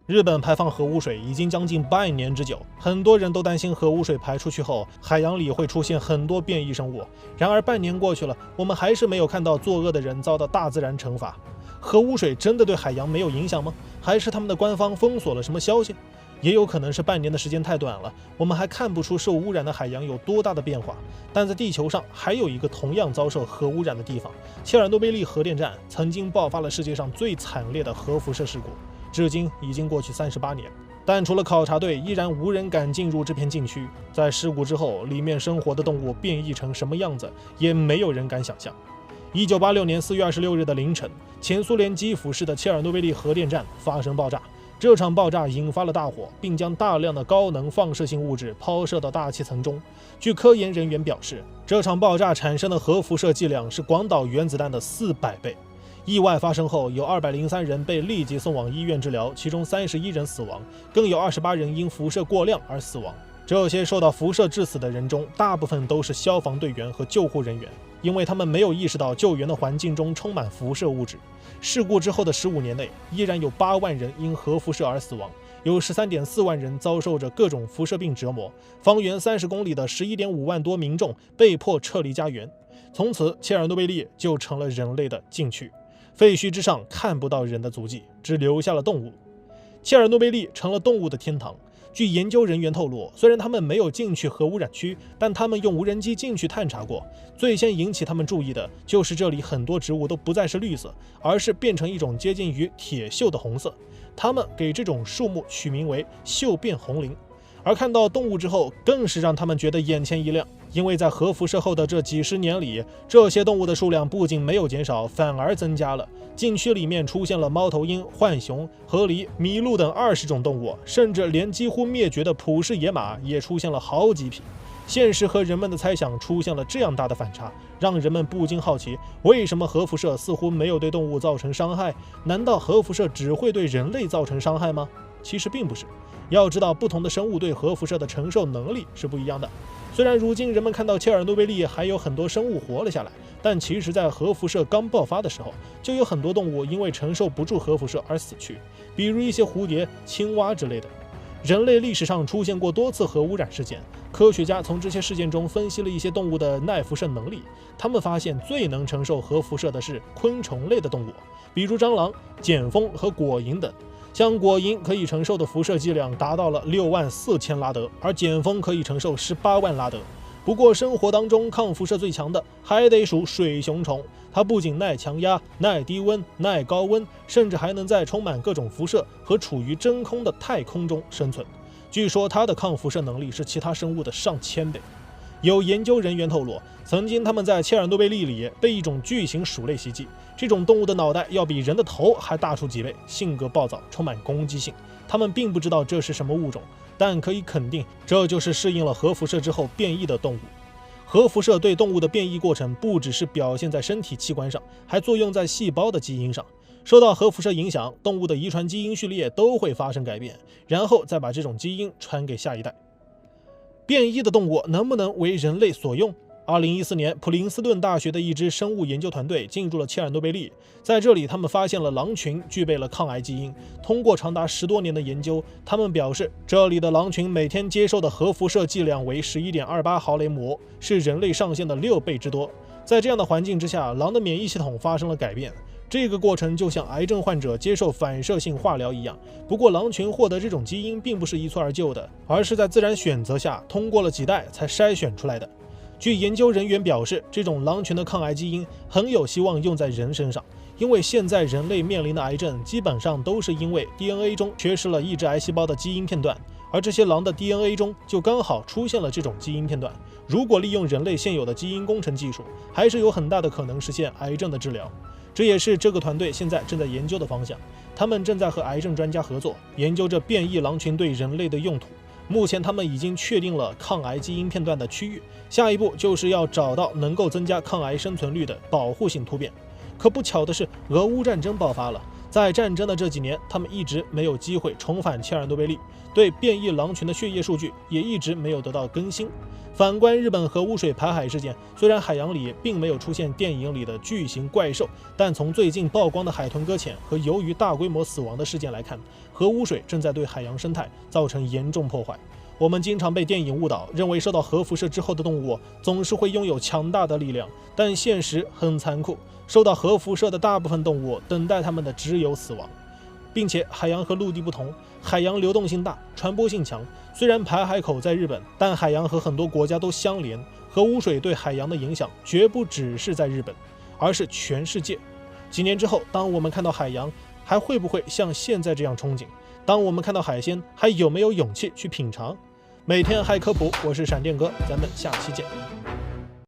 日本排放核污水已经将近半年之久，很多人都担心核污水排出去后，海洋里会出现很多变异生物。然而半年过去了，我们还是没有看到作恶的人遭到大自然惩罚。核污水真的对海洋没有影响吗？还是他们的官方封锁了什么消息？也有可能是半年的时间太短了，我们还看不出受污染的海洋有多大的变化。但在地球上还有一个同样遭受核污染的地方——切尔诺贝利核电站，曾经爆发了世界上最惨烈的核辐射事故。至今已经过去38年，但除了考察队，依然无人敢进入这片禁区。在事故之后，里面生活的动物变异成什么样子，也没有人敢想象。1986年4月26日的凌晨，前苏联基辅市的切尔诺贝利核电站发生爆炸。这场爆炸引发了大火，并将大量的高能放射性物质抛射到大气层中。据科研人员表示，这场爆炸产生的核辐射剂量是广岛原子弹的400倍。意外发生后，有203人被立即送往医院治疗，其中31人死亡，更有28人因辐射过量而死亡。这些受到辐射致死的人中，大部分都是消防队员和救护人员，因为他们没有意识到救援的环境中充满辐射物质。事故之后的15年内，依然有8万人因核辐射而死亡，有13.4万人遭受着各种辐射病折磨，方圆30公里的11.5万多民众被迫撤离家园。从此，切尔诺贝利就成了人类的禁区。废墟之上看不到人的足迹，只留下了动物。切尔诺贝利成了动物的天堂。据研究人员透露，虽然他们没有进去核污染区，但他们用无人机进去探查过。最先引起他们注意的就是这里很多植物都不再是绿色，而是变成一种接近于铁锈的红色。他们给这种树木取名为锈变红林。而看到动物之后，更是让他们觉得眼前一亮，因为在核辐射后的这几十年里，这些动物的数量不仅没有减少，反而增加了。禁区里面出现了猫头鹰、浣熊、河狸、麋鹿等20种动物，甚至连几乎灭绝的普氏野马也出现了好几匹。现实和人们的猜想出现了这样大的反差，让人们不禁好奇，为什么核辐射似乎没有对动物造成伤害？难道核辐射只会对人类造成伤害吗？其实并不是。要知道，不同的生物对核辐射的承受能力是不一样的。虽然如今人们看到切尔诺贝利还有很多生物活了下来，但其实在核辐射刚爆发的时候，就有很多动物因为承受不住核辐射而死去，比如一些蝴蝶、青蛙之类的。人类历史上出现过多次核污染事件，科学家从这些事件中分析了一些动物的耐辐射能力。他们发现最能承受核辐射的是昆虫类的动物，比如蟑螂、茧蜂和果蝇等。像果蝇可以承受的辐射剂量达到了64000拉德，而茧蜂可以承受18万拉德。不过生活当中抗辐射最强的还得数水熊虫，它不仅耐强压、耐低温、耐高温，甚至还能在充满各种辐射和处于真空的太空中生存。据说它的抗辐射能力是其他生物的上千倍。有研究人员透露，曾经他们在切尔诺贝利里被一种巨型鼠类袭击，这种动物的脑袋要比人的头还大出几倍，性格暴躁，充满攻击性。他们并不知道这是什么物种，但可以肯定，这就是适应了核辐射之后变异的动物。核辐射对动物的变异过程不只是表现在身体器官上，还作用在细胞的基因上。受到核辐射影响，动物的遗传基因序列都会发生改变，然后再把这种基因传给下一代。变异的动物能不能为人类所用？2014年，普林斯顿大学的一支生物研究团队进入了切尔诺贝利，在这里他们发现了狼群具备了抗癌基因。通过长达10多年的研究，他们表示这里的狼群每天接受的核辐射剂量为11.28毫雷姆，是人类上限的6倍之多。在这样的环境之下，狼的免疫系统发生了改变。这个过程就像癌症患者接受反射性化疗一样，不过狼群获得这种基因并不是一蹴而就的，而是在自然选择下通过了几代才筛选出来的。据研究人员表示，这种狼群的抗癌基因很有希望用在人身上，因为现在人类面临的癌症基本上都是因为 DNA 中缺失了抑制癌细胞的基因片段，而这些狼的 DNA 中就刚好出现了这种基因片段。如果利用人类现有的基因工程技术，还是有很大的可能实现癌症的治疗。这也是这个团队现在正在研究的方向。他们正在和癌症专家合作，研究着变异狼群对人类的用途。目前他们已经确定了抗癌基因片段的区域，下一步就是要找到能够增加抗癌生存率的保护性突变。可不巧的是，俄乌战争爆发了，在战争的这几年，他们一直没有机会重返切尔诺贝利，对变异狼群的血液数据也一直没有得到更新。反观日本核污水排海事件，虽然海洋里并没有出现电影里的巨型怪兽，但从最近曝光的海豚搁浅和由于大规模死亡的事件来看，核污水正在对海洋生态造成严重破坏。我们经常被电影误导，认为受到核辐射之后的动物总是会拥有强大的力量，但现实很残酷，受到核辐射的大部分动物等待它们的只有死亡。并且海洋和陆地不同，海洋流动性大，传播性强。虽然排海口在日本，但海洋和很多国家都相连，核污水对海洋的影响绝不只是在日本，而是全世界。几年之后，当我们看到海洋，还会不会像现在这样憧憬？当我们看到海鲜，还有没有勇气去品尝？每天嗨科普，我是闪电哥，咱们下期见。